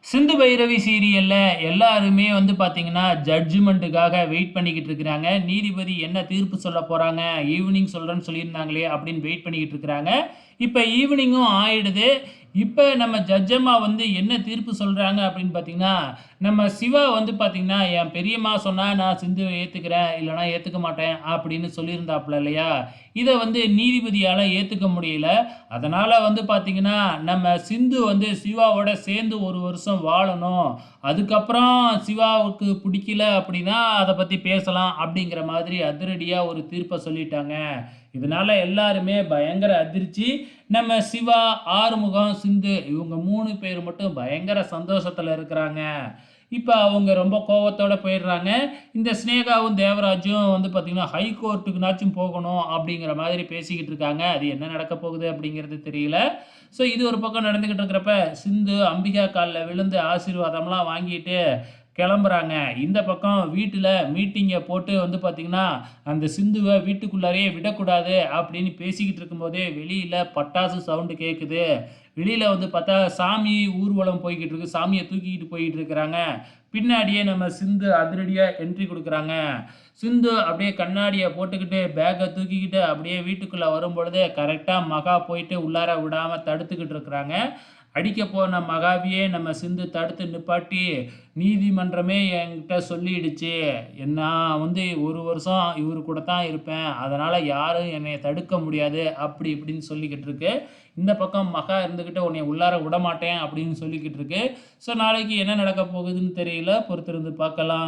சிந்து பைரவி சீரியல்ல எல்லாருமே வந்து பார்த்தீங்கன்னா, ஜட்ஜ்மென்ட்டுக்காக வெயிட் பண்ணிக்கிட்டு இருக்கிறாங்க. நீதிபதி என்ன தீர்ப்பு சொல்லப் போறாங்க? ஈவினிங் சொல்றேன்னு சொல்லியிருந்தாங்களே! அப்படின்னு வெயிட் பண்ணிக்கிட்டு இருக்கிறாங்க. இப்ப ஈவினிங்கும் ஆயிடுது. இப்ப நம்ம ஜட்ஜ் அம்மா வந்து என்ன தீர்ப்பு சொல்றாங்க அப்படின்னு பார்த்தீங்கன்னா, நம்ம சிவா வந்து பார்த்தீங்கன்னா, என் பெரியம்மா சொன்னா நான் சிந்துவ ஏத்துக்கிறேன், இல்லன்னா ஏத்துக்க மாட்டேன் அப்படின்னு சொல்லியிருந்தாப்ல இல்லையா? இத வந்து நீதிபதியால ஏத்துக்க முடியல. அதனால வந்து பார்த்தீங்கன்னா, நம்ம சிந்து வந்து சிவாவோட சேர்ந்து 1 வருஷம் வாழணும். அதுக்கப்புறம் சிவாவுக்கு பிடிக்கல அப்படின்னா, அத பத்தி பேசலாம் அப்படிங்கிற மாதிரி அதிரடியா ஒரு தீர்ப்ப சொல்லிட்டாங்க. இதனால எல்லாருமே பயங்கர அதிர்ச்சி. நம்ம சிவா, ஆறுமுகம், சிந்து இவங்க 3 பேர் மட்டும் பயங்கர சந்தோஷத்துல இருக்கிறாங்க. இப்ப அவங்க ரொம்ப கோவத்தோட போயிடுறாங்க. இந்த சினேகாவும், தேவராஜும் வந்து பார்த்தீங்கன்னா, ஹை கோர்ட்டுக்குனாச்சும் போகணும் அப்படிங்கிற மாதிரி பேசிக்கிட்டு இருக்காங்க. அது என்ன நடக்க போகுது அப்படிங்கிறது தெரியல. ஸோ இது ஒரு பக்கம் நடந்துகிட்டு இருக்கிறப்ப, சிந்து அம்பிகா கால்ல விழுந்து ஆசீர்வாதம்லாம் வாங்கிட்டு கிளம்புறாங்க. இந்த பக்கம் வீட்டுல மீட்டிங்க போட்டு வந்து பார்த்தீங்கன்னா, அந்த சிந்துவ வீட்டுக்குள்ளாரயே விடக்கூடாது அப்படின்னு பேசிக்கிட்டு இருக்கும்போதே, வெளியில பட்டாசு சவுண்ட் கேட்குது. வெளியில வந்து பார்த்தா, சாமி ஊர்வலம் போய்க்கிட்டு இருக்கு. சாமிய தூக்கிக்கிட்டு போயிட்டு இருக்கிறாங்க. பின்னாடியே நம்ம சிந்து அதிரடியா என்ட்ரி குடுக்குறாங்க. சிந்து அப்படியே கண்ணாடிய போட்டுக்கிட்டு, பேக்க தூக்கிக்கிட்டு அப்படியே வீட்டுக்குள்ள வரும்பொழுது, கரெக்ட்டா மகா போயிட்டு உள்ளார விடாம தடுத்துக்கிட்டு இருக்கிறாங்க. அடிக்க போன மகாவையே நம்ம சிந்து தடுத்து நிப்பாட்டி, நீதிமன்றமே என்கிட்ட சொல்லிடுச்சு. நான் வந்து 1 வருஷம் இவரு கூட தான் இருப்பேன். அதனால யாரும் என்னைய தடுக்க முடியாது. அப்படி இப்படின்னு சொல்லிக்கிட்டு இருக்கு. இந்த பக்கம் மகா இருந்துகிட்டு உன்னைய உள்ளார விடமாட்டேன் அப்படின்னு சொல்லிக்கிட்டு இருக்கு. ஸோ நாளைக்கு என்ன நடக்க போகுதுன்னு தெரியல. பொறுத்திருந்து பார்க்கலாம்.